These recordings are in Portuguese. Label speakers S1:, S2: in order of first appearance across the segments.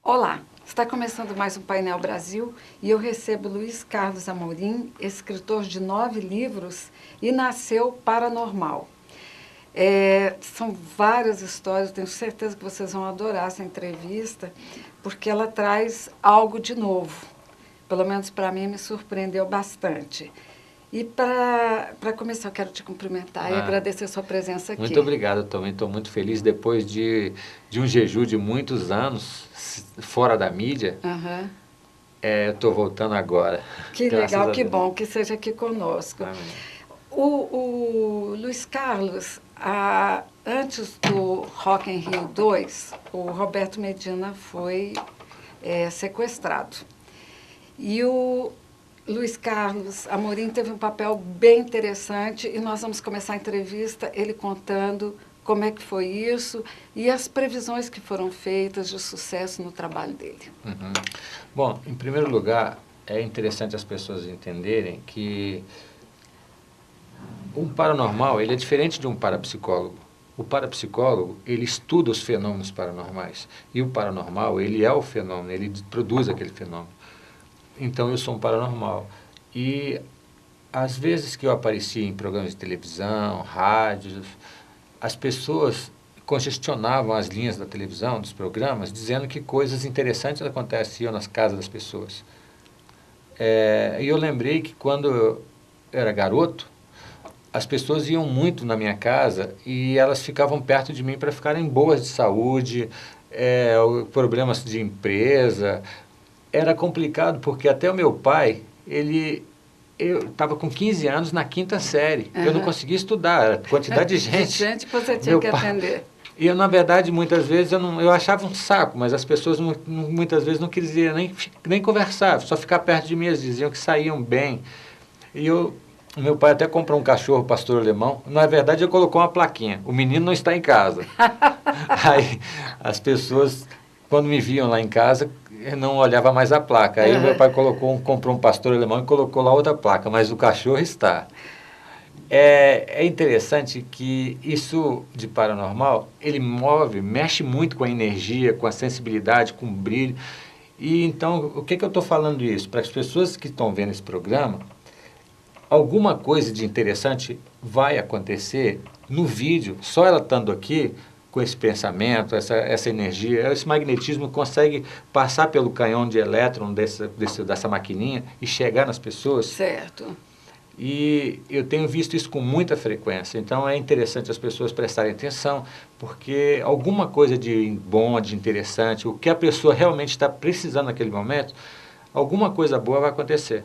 S1: Olá, está começando mais um Painel Brasil e eu recebo Luiz Carlos Amorim, escritor de 9 livros e nasceu Paranormal. São várias histórias, tenho certeza que vocês vão adorar essa entrevista, porque ela traz algo de novo. Pelo menos para mim me surpreendeu bastante. E para começar, eu quero te cumprimentar e agradecer a sua presença aqui.
S2: Muito obrigado, eu também estou muito feliz depois de um jejum de muitos anos fora da mídia.
S1: Uhum.
S2: Eu estou voltando agora.
S1: Que legal, que bom que seja aqui conosco.
S2: Amém.
S1: O Luiz Carlos, antes do Rock in Rio 2, o Roberto Medina foi sequestrado. E o Luiz Carlos Amorim teve um papel bem interessante e nós vamos começar a entrevista ele contando como é que foi isso e as previsões que foram feitas de sucesso no trabalho dele.
S2: Uhum. Bom, em primeiro lugar, é interessante as pessoas entenderem que um paranormal ele é diferente de um parapsicólogo. O parapsicólogo, ele estuda os fenômenos paranormais e o paranormal, ele é o fenômeno, ele produz aquele fenômeno. Então, eu sou um paranormal. E, às vezes que eu aparecia em programas de televisão, rádios, as pessoas congestionavam as linhas da televisão, dos programas, dizendo que coisas interessantes aconteciam nas casas das pessoas. E eu lembrei que, quando eu era garoto, as pessoas iam muito na minha casa e elas ficavam perto de mim para ficarem boas de saúde, problemas de empresa. Era complicado porque até o meu pai, eu estava com 15 anos na 5ª série. Uhum. Eu não conseguia estudar, era quantidade de gente.
S1: Gente que você tinha que atender.
S2: E eu, na verdade, muitas vezes, eu achava um saco, mas as pessoas muitas vezes não queriam nem conversar, só ficar perto de mim, eles diziam que saíam bem. E o meu pai até comprou um cachorro pastor alemão. Na verdade, ele colocou uma plaquinha, o menino não está em casa. Aí as pessoas, quando me viam lá em casa, não olhava mais a placa. Aí o meu pai comprou um pastor alemão e colocou lá outra placa, mas o cachorro está. É interessante que isso de paranormal, ele mexe muito com a energia, com a sensibilidade, com o brilho. E então, o que eu estou falando isso? Para as pessoas que estão vendo esse programa, alguma coisa de interessante vai acontecer no vídeo, só ela estando aqui, com esse pensamento, essa energia, esse magnetismo consegue passar pelo canhão de elétron dessa maquininha e chegar nas pessoas.
S1: Certo.
S2: E eu tenho visto isso com muita frequência, então é interessante as pessoas prestarem atenção, porque alguma coisa de bom, de interessante, o que a pessoa realmente está precisando naquele momento, alguma coisa boa vai acontecer.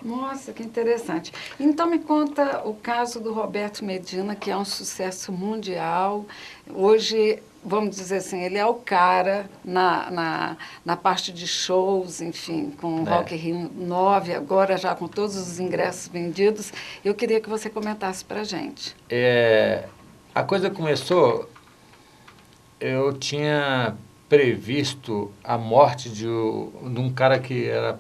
S1: Nossa, que interessante. Então me conta o caso do Roberto Medina, que é um sucesso mundial. Hoje, vamos dizer assim, ele é o cara na parte de shows, enfim, com o Rock in Rio 9, agora já com todos os ingressos vendidos. Eu queria que você comentasse pra gente.
S2: A coisa começou, eu tinha previsto a morte de um cara que era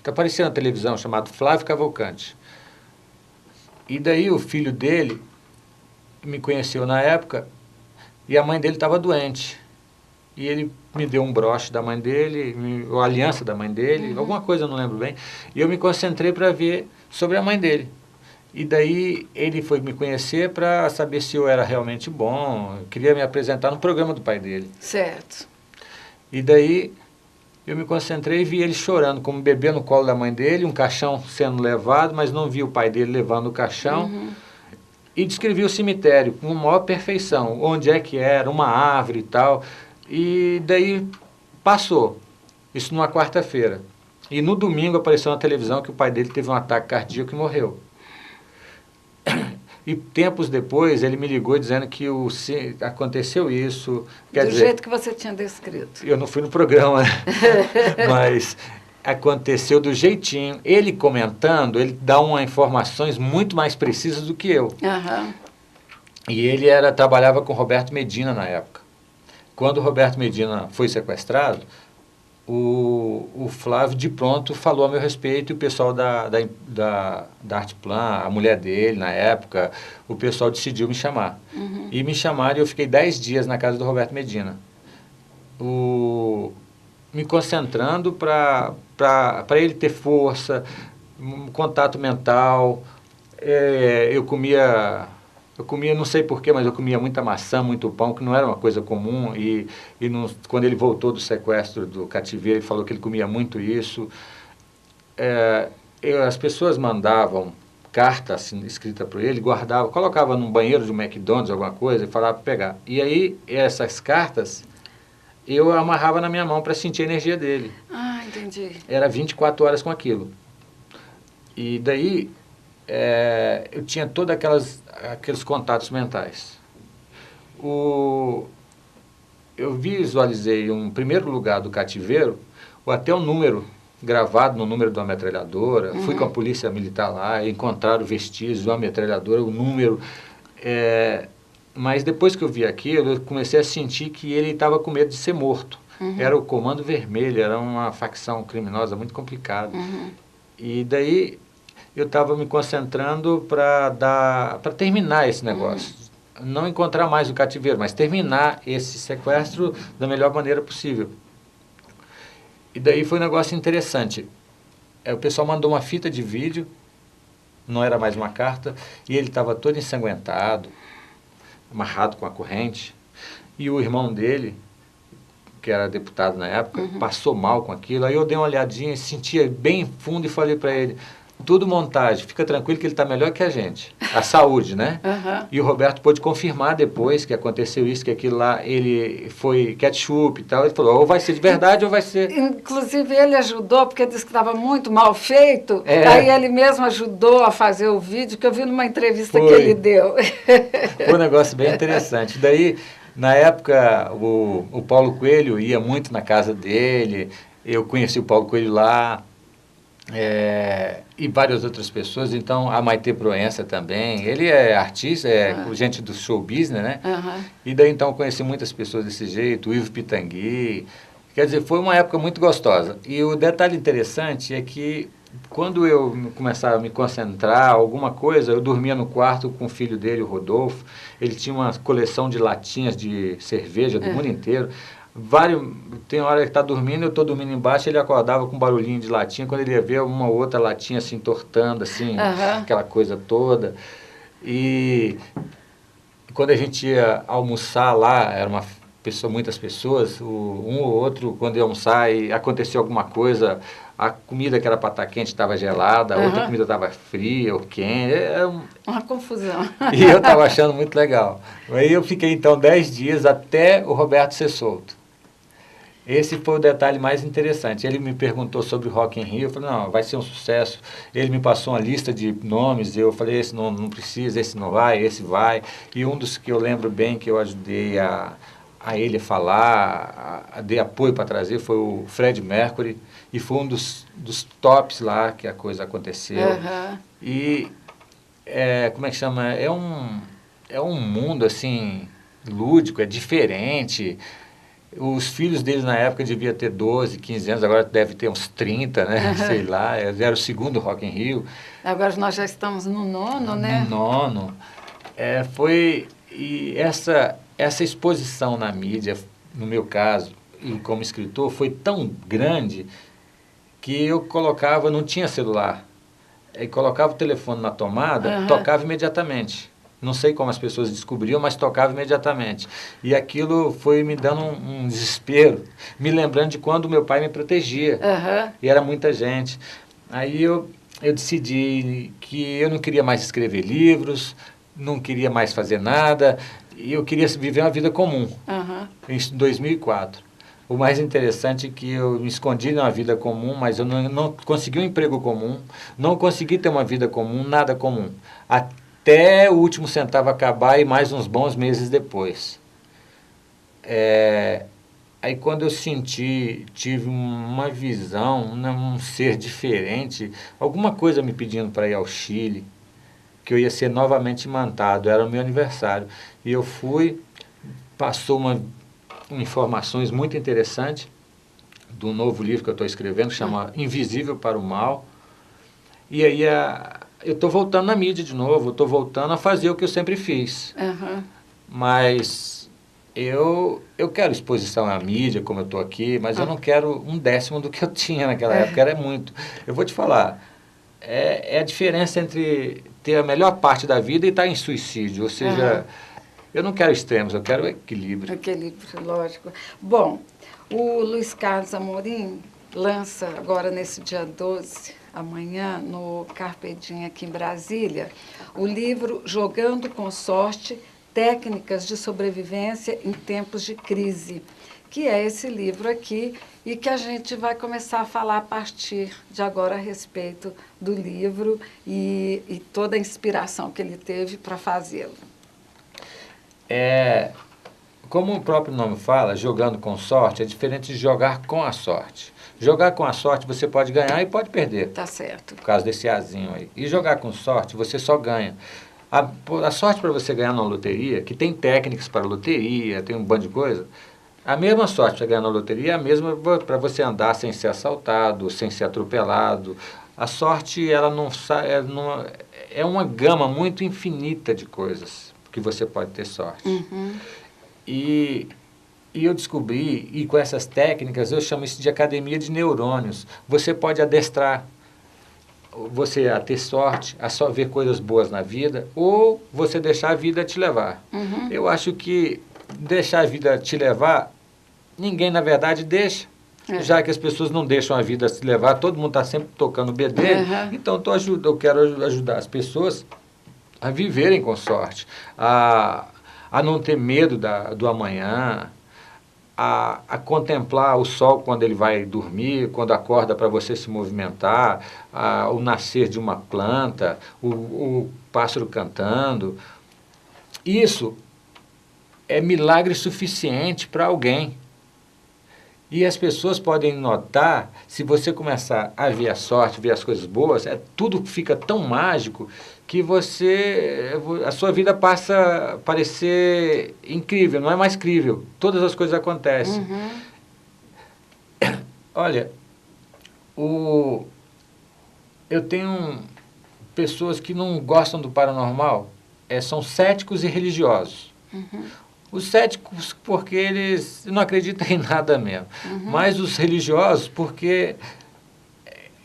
S2: que aparecia na televisão, chamado Flávio Cavalcante. E daí o filho dele me conheceu na época e a mãe dele estava doente. E ele me deu um broche da mãe dele, a aliança da mãe dele, alguma coisa, eu não lembro bem. E eu me concentrei para ver sobre a mãe dele. E daí ele foi me conhecer para saber se eu era realmente bom, eu queria me apresentar no programa do pai dele.
S1: Certo.
S2: E daí eu me concentrei e vi ele chorando, como um bebê no colo da mãe dele, um caixão sendo levado, mas não vi o pai dele levando o caixão. Uhum. E descrevi o cemitério com maior perfeição, onde é que era, uma árvore e tal. E daí passou, isso numa quarta-feira. E no domingo apareceu na televisão que o pai dele teve um ataque cardíaco e morreu. E tempos depois ele me ligou dizendo que aconteceu isso.
S1: Do jeito que você tinha descrito.
S2: Eu não fui no programa, mas aconteceu do jeitinho. Ele comentando, ele dá informações muito mais precisas do que eu.
S1: Uhum.
S2: E ele trabalhava com Roberto Medina na época. Quando o Roberto Medina foi sequestrado, o Flávio de pronto falou a meu respeito, e o pessoal da Artplan, a mulher dele na época, o pessoal decidiu me chamar. Uhum. E me chamaram e eu fiquei 10 dias na casa do Roberto Medina. me concentrando para ele ter força, contato mental. Eu comia, não sei porquê, mas eu comia muita maçã, muito pão, que não era uma coisa comum. Quando ele voltou do sequestro do cativeiro, ele falou que ele comia muito isso. As pessoas mandavam carta assim, escrita para ele, guardava, colocava num banheiro de um McDonald's, alguma coisa, e falava para pegar. E aí, essas cartas, eu amarrava na minha mão para sentir a energia dele.
S1: Ah, entendi.
S2: Era 24 horas com aquilo. E daí, eu tinha todos aqueles contatos mentais. Eu visualizei um primeiro lugar do cativeiro, ou até um número gravado no número de uma metralhadora. Fui com a polícia militar lá, encontraram vestígios de uma metralhadora, o número. Mas depois que eu vi aquilo, eu comecei a sentir que ele estava com medo de ser morto. Era o Comando Vermelho, era uma facção criminosa muito complicada. E daí eu estava me concentrando para terminar esse negócio. Não encontrar mais o cativeiro, mas terminar esse sequestro da melhor maneira possível. E daí foi um negócio interessante. O pessoal mandou uma fita de vídeo, não era mais uma carta, e ele estava todo ensanguentado, amarrado com a corrente. E o irmão dele, que era deputado na época, passou mal com aquilo. Aí eu dei uma olhadinha, sentia bem fundo e falei para ele: tudo montagem, fica tranquilo que ele está melhor que a gente. A saúde, né? E o Roberto pôde confirmar depois que aconteceu isso, que aquilo lá, ele foi ketchup e tal. Ele falou, ou vai ser de verdade ou vai ser...
S1: Inclusive ele ajudou, porque disse que estava muito mal feito. Aí ele mesmo ajudou a fazer o vídeo, que eu vi numa entrevista que ele deu.
S2: Foi um negócio bem interessante. Daí, na época, o Paulo Coelho ia muito na casa dele. Eu conheci o Paulo Coelho lá. E várias outras pessoas, então a Maitê Proença também, ele é artista, gente do show business, né? E daí então eu conheci muitas pessoas desse jeito, o Ivo Pitangui, quer dizer, foi uma época muito gostosa. E o detalhe interessante é que quando eu começava a me concentrar, alguma coisa, eu dormia no quarto com o filho dele, o Rodolfo. Ele tinha uma coleção de latinhas de cerveja do mundo inteiro. Tem hora que está dormindo, eu estou dormindo embaixo, ele acordava com um barulhinho de latinha, quando ele ia ver uma outra latinha assim, entortando, assim, aquela coisa toda. E quando a gente ia almoçar lá, era muitas pessoas, um ou outro, quando ia almoçar e aconteceu alguma coisa, a comida que era para estar quente estava gelada, a outra comida estava fria ou quente.
S1: Uma confusão.
S2: E eu estava achando muito legal. Aí eu fiquei então 10 dias até o Roberto ser solto. Esse foi o detalhe mais interessante. Ele me perguntou sobre o Rock in Rio, eu falei, não, vai ser um sucesso. Ele me passou uma lista de nomes, eu falei, esse não precisa, esse não vai, esse vai. E um dos que eu lembro bem, que eu ajudei a ele a falar, dei apoio para trazer, foi o Fred Mercury, e foi um dos tops lá que a coisa aconteceu. E, como é que chama? É um mundo, assim, lúdico, é diferente. Os filhos deles na época deviam ter 12, 15 anos, agora deve ter uns 30, né? Sei lá, era o segundo Rock in Rio.
S1: Agora nós já estamos no 9º, né?
S2: No 9º. E essa exposição na mídia, no meu caso, e como escritor, foi tão grande que eu não tinha celular, colocava o telefone na tomada, tocava imediatamente. Não sei como as pessoas descobriam, mas tocava imediatamente. E aquilo foi me dando um desespero, me lembrando de quando meu pai me protegia. E era muita gente. Aí eu decidi que eu não queria mais escrever livros, não queria mais fazer nada, e eu queria viver uma vida comum. Em 2004. O mais interessante é que eu me escondi numa vida comum, mas eu não consegui um emprego comum, não consegui ter uma vida comum, nada comum. Até o último centavo acabar e mais uns bons meses depois. Aí quando eu tive uma visão, um ser diferente, alguma coisa me pedindo para ir ao Chile, que eu ia ser novamente imantado, era o meu aniversário. E eu fui, passou informações muito interessantes do novo livro que eu estou escrevendo, que chama Invisível para o Mal. E aí eu estou voltando na mídia de novo, estou voltando a fazer o que eu sempre fiz. Mas Eu quero exposição à mídia, como eu estou aqui, mas eu não quero 1/10 do que eu tinha naquela época, era muito. Eu vou te falar, é a diferença entre ter a melhor parte da vida e estar em suicídio, ou seja, eu não quero extremos, eu quero equilíbrio.
S1: Equilíbrio, lógico. Bom, o Luiz Carlos Amorim lança agora nesse dia 12, amanhã, no Carpe Diem aqui em Brasília, o livro Jogando com Sorte, Técnicas de Sobrevivência em Tempos de Crise, que é esse livro aqui e que a gente vai começar a falar a partir de agora a respeito do livro e toda a inspiração que ele teve para fazê-lo.
S2: Como o próprio nome fala, jogando com sorte, é diferente de jogar com a sorte. Jogar com a sorte você pode ganhar e pode perder.
S1: Tá certo.
S2: Por causa desse azinho aí. E jogar com sorte você só ganha. A sorte para você ganhar na loteria, que tem técnicas para loteria, tem um bando de coisa, a mesma sorte para ganhar na loteria é a mesma para você andar sem ser assaltado, sem ser atropelado. A sorte, ela é uma gama muito infinita de coisas que você pode ter sorte. E eu descobri, e com essas técnicas, eu chamo isso de academia de neurônios. Você pode adestrar você a ter sorte, a só ver coisas boas na vida, ou você deixar a vida te levar. Eu acho que deixar a vida te levar, ninguém na verdade deixa. Já que as pessoas não deixam a vida se levar, todo mundo está sempre tocando o bedelho, então eu quero ajudar as pessoas a viverem com sorte, a não ter medo do amanhã, a contemplar o sol quando ele vai dormir, quando acorda para você se movimentar, o nascer de uma planta, o pássaro cantando. Isso é milagre suficiente para alguém. E as pessoas podem notar, se você começar a ver a sorte, ver as coisas boas, tudo fica tão mágico que a sua vida passa a parecer incrível, não é mais crível. Todas as coisas acontecem. Olha, eu tenho pessoas que não gostam do paranormal, são céticos e religiosos. Os céticos porque eles não acreditam em nada mesmo. Mas os religiosos porque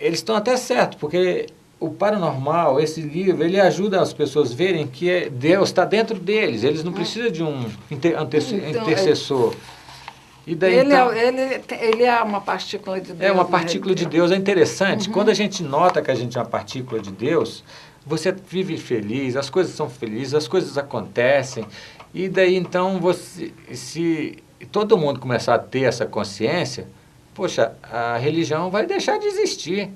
S2: eles estão até certos, porque o paranormal, esse livro, ele ajuda as pessoas a verem que Deus está dentro deles, eles não precisam de um intercessor. E daí,
S1: ele é uma partícula de Deus.
S2: É uma partícula de Deus, é interessante. Quando a gente nota que a gente é uma partícula de Deus, você vive feliz, as coisas são felizes, as coisas acontecem. E daí, então, se todo mundo começar a ter essa consciência, poxa, a religião vai deixar de existir.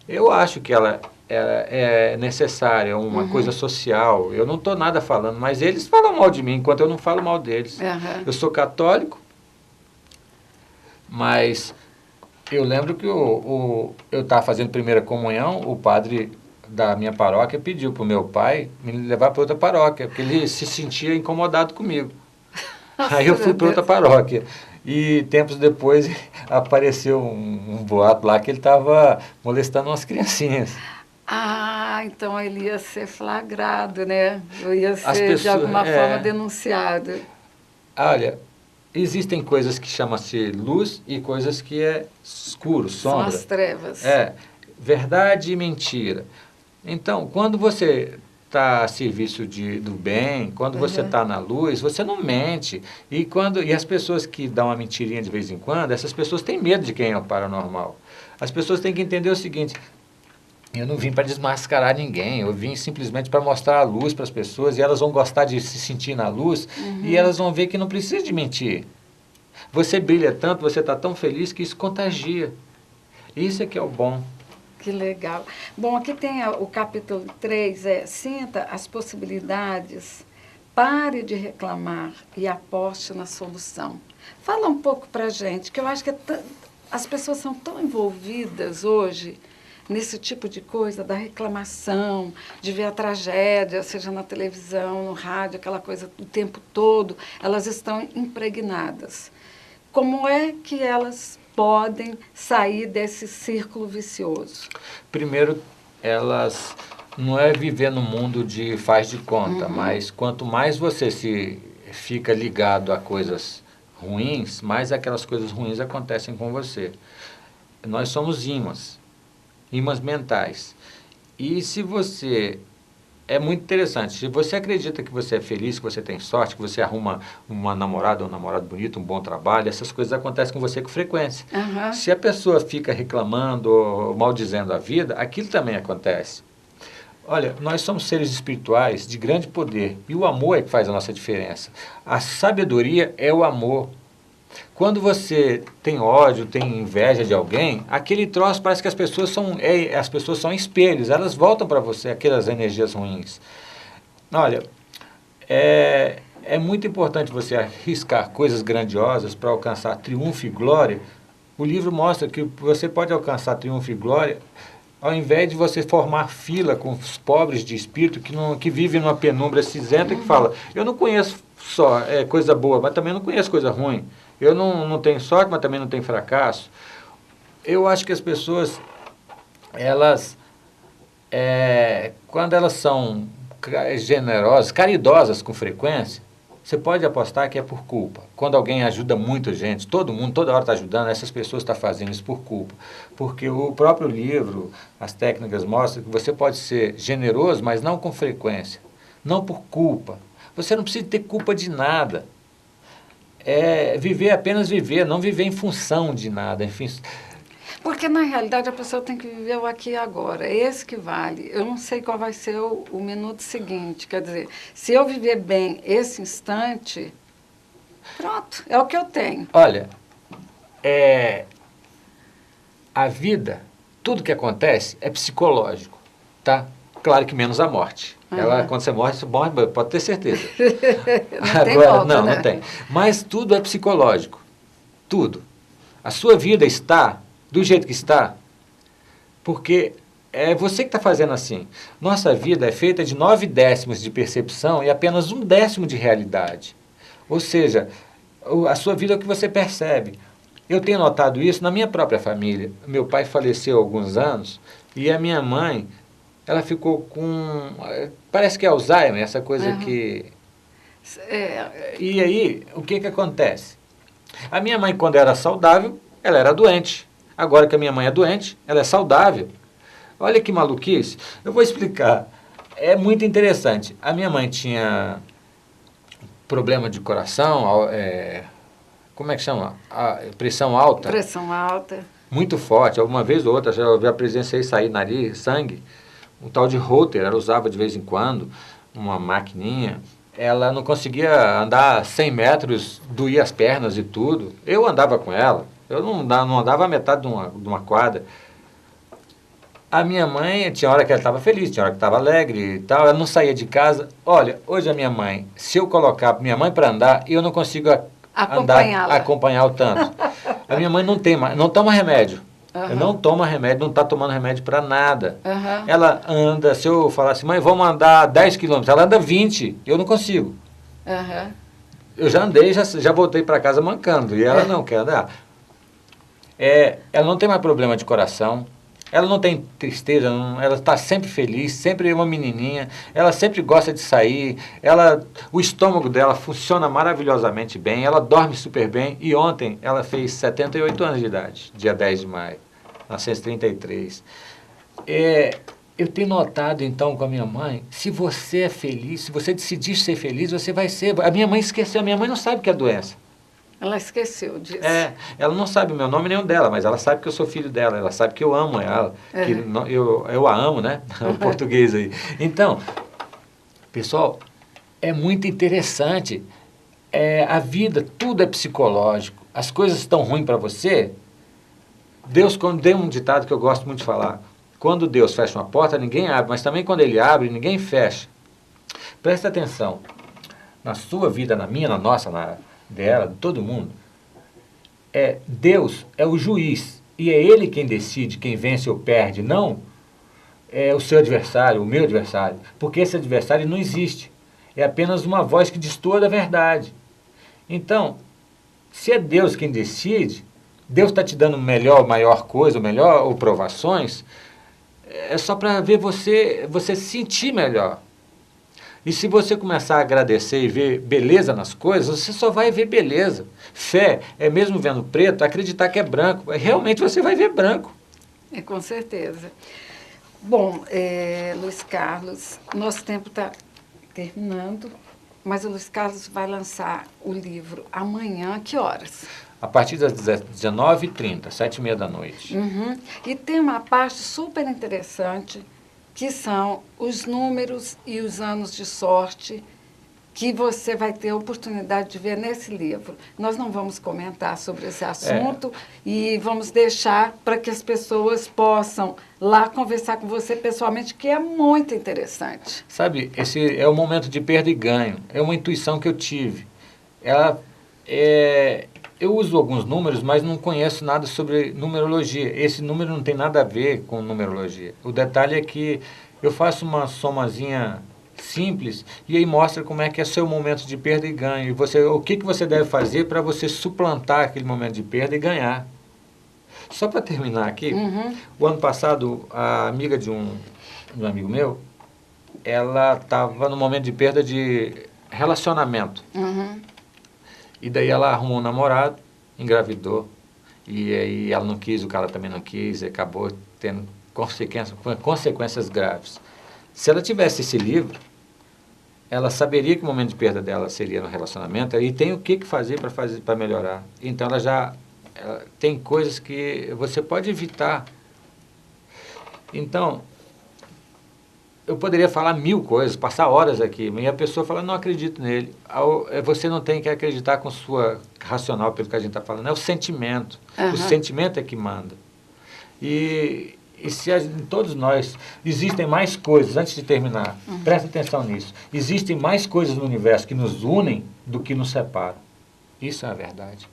S2: Eu acho que ela é necessária, uma coisa social. Eu não estou nada falando, mas eles falam mal de mim, enquanto eu não falo mal deles. Eu sou católico, mas eu lembro que eu estava fazendo primeira comunhão, o padre da minha paróquia pediu para o meu pai me levar para outra paróquia, porque ele se sentia incomodado comigo. Aí eu fui para outra paróquia. E tempos depois apareceu um boato lá que ele estava molestando umas criancinhas.
S1: Então ele ia ser flagrado, né? Eu ia ser de alguma forma denunciado.
S2: Olha, existem coisas que chamam-se luz e coisas que é escuro, sombra.
S1: São as trevas.
S2: Verdade e mentira. Então, quando você está a serviço do bem, quando você está na luz, você não mente. E as pessoas que dão uma mentirinha de vez em quando, essas pessoas têm medo de quem é o paranormal. As pessoas têm que entender o seguinte: eu não vim para desmascarar ninguém, eu vim simplesmente para mostrar a luz para as pessoas, e elas vão gostar de se sentir na luz, e elas vão ver que não precisa de mentir. Você brilha tanto, você está tão feliz que isso contagia. Isso é que é o bom.
S1: Que legal. Bom, aqui tem o capítulo 3, sinta as possibilidades, pare de reclamar e aposte na solução. Fala um pouco para a gente, que eu acho que as pessoas são tão envolvidas hoje nesse tipo de coisa, da reclamação, de ver a tragédia, seja na televisão, no rádio, aquela coisa o tempo todo, elas estão impregnadas. Como é que elas podem sair desse círculo vicioso?
S2: Primeiro, elas não é viver no mundo de faz de conta, mas quanto mais você se fica ligado a coisas ruins, mais aquelas coisas ruins acontecem com você. Nós somos ímãs mentais. E se você... É muito interessante. Se você acredita que você é feliz, que você tem sorte, que você arruma uma namorada ou um namorado bonito, um bom trabalho, essas coisas acontecem com você com frequência.
S1: Uhum.
S2: Se a pessoa fica reclamando ou maldizendo a vida, aquilo também acontece. Olha, nós somos seres espirituais de grande poder e o amor é que faz a nossa diferença. A sabedoria é o amor. Quando você tem ódio, tem inveja de alguém, aquele troço parece que as pessoas são espelhos, elas voltam para você, aquelas energias ruins. Olha, é muito importante você arriscar coisas grandiosas para alcançar triunfo e glória. O livro mostra que você pode alcançar triunfo e glória ao invés de você formar fila com os pobres de espírito que vivem numa penumbra cinzenta, que fala, eu não conheço só coisa boa, mas também não conheço coisa ruim. Eu não tenho sorte, mas também não tenho fracasso. Eu acho que as pessoas, quando elas são generosas, caridosas com frequência, você pode apostar que é por culpa. Quando alguém ajuda muito gente, todo mundo, toda hora está ajudando, essas pessoas estão fazendo isso por culpa. Porque o próprio livro, as técnicas mostram que você pode ser generoso, mas não com frequência. Não por culpa. Você não precisa ter culpa de nada. Apenas viver, não viver em função de nada. Enfim.
S1: Porque, na realidade, a pessoa tem que viver o aqui e agora. É esse que vale. Eu não sei qual vai ser o minuto seguinte. Quer dizer, se eu viver bem esse instante, pronto, é o que eu tenho.
S2: Olha, a vida, tudo que acontece é psicológico, tá? Claro que menos a morte. Quando você morre, pode ter certeza.
S1: Não tem volta,
S2: não,
S1: né?
S2: não tem. Mas tudo é psicológico. Tudo. A sua vida está do jeito que está, porque é você que está fazendo assim. Nossa vida é feita de 9 décimos de percepção e apenas 1 décimo de realidade. Ou seja, a sua vida é o que você percebe. Eu tenho notado isso na minha própria família. Meu pai faleceu há alguns anos e a minha mãe, ela ficou com... Parece que é Alzheimer, essa coisa que... E aí, o que acontece? A minha mãe, quando era saudável, ela era doente. Agora que a minha mãe é doente, ela é saudável. Olha que maluquice. Eu vou explicar. É muito interessante. A minha mãe tinha problema de coração, como é que chama? Pressão alta.
S1: Pressão alta.
S2: Muito forte. Alguma vez ou outra, já vi a presença sair nariz, sangue. Um tal de Holter, ela usava de vez em quando, uma maquininha. Ela não conseguia andar 100 metros, doía as pernas e tudo. Eu andava com ela. Eu não andava a metade de uma quadra. A minha mãe, tinha hora que ela estava feliz, tinha hora que estava alegre e tal, ela não saía de casa. Olha, hoje a minha mãe, se eu colocar minha mãe para andar, eu não consigo acompanhar o tanto. A minha mãe não toma remédio. Uhum. Não toma remédio, não está tomando remédio para nada. Uhum. Ela anda, se eu falar assim, mãe, vamos andar 10 quilômetros, ela anda 20, eu não consigo. Uhum. Eu já andei, já voltei para casa mancando, e ela não quer andar. Ela não tem mais problema de coração, ela não tem tristeza, ela está sempre feliz, sempre uma menininha, ela sempre gosta de sair, o estômago dela funciona maravilhosamente bem, ela dorme super bem, e ontem ela fez 78 anos de idade, dia 10 de maio, 1933. Eu tenho notado então com a minha mãe, se você é feliz, se você decidir ser feliz, você vai ser. A minha mãe esqueceu, a minha mãe não sabe o que é doença.
S1: Ela esqueceu disso.
S2: Ela não sabe o meu nome nem o dela, mas ela sabe que eu sou filho dela, ela sabe que eu amo ela, que eu a amo, né? O português aí. Então, pessoal, é muito interessante. A vida, tudo é psicológico. As coisas estão ruins para você. Deus, quando tem um ditado que eu gosto muito de falar, quando Deus fecha uma porta, ninguém abre, mas também quando Ele abre, ninguém fecha. Presta atenção. Na sua vida, na minha, na nossa, dela, de todo mundo, Deus é o juiz, e é Ele quem decide quem vence ou perde, não o seu adversário, o meu adversário, porque esse adversário não existe, é apenas uma voz que destoa da verdade. Então, se é Deus quem decide, Deus está te dando maior coisa, ou provações, é só para ver você se sentir melhor. E se você começar a agradecer e ver beleza nas coisas, você só vai ver beleza. Fé é mesmo vendo preto, acreditar que é branco. Realmente você vai ver branco.
S1: É, com certeza. Bom, Luiz Carlos, nosso tempo está terminando, mas o Luiz Carlos vai lançar o livro amanhã, que horas?
S2: A partir das 19h30, 7h30 da noite.
S1: Uhum. E tem uma parte super interessante, que são os números e os anos de sorte que você vai ter a oportunidade de ver nesse livro. Nós não vamos comentar sobre esse assunto e vamos deixar para que as pessoas possam lá conversar com você pessoalmente, que é muito interessante.
S2: Sabe, esse é o momento de perda e ganho. É uma intuição que eu tive. Eu uso alguns números, mas não conheço nada sobre numerologia. Esse número não tem nada a ver com numerologia. O detalhe é que eu faço uma somazinha simples e aí mostra como é que é seu momento de perda e ganho. E o que você deve fazer para você suplantar aquele momento de perda e ganhar. Só para terminar aqui, o ano passado, a amiga de um amigo meu, ela estava no momento de perda de relacionamento. E daí ela arrumou um namorado, engravidou, e aí ela não quis, o cara também não quis, e acabou tendo consequências graves. Se ela tivesse esse livro, ela saberia que o momento de perda dela seria no relacionamento, e tem o que fazer para melhorar. Então ela tem coisas que você pode evitar. Então, eu poderia falar 1000 coisas, passar horas aqui, e a pessoa fala, não acredito nele. Você não tem que acreditar com sua racional, pelo que a gente está falando, é o sentimento. O sentimento é que manda. E se todos nós, existem mais coisas, antes de terminar, presta atenção nisso, existem mais coisas no universo que nos unem do que nos separam. Isso é a verdade.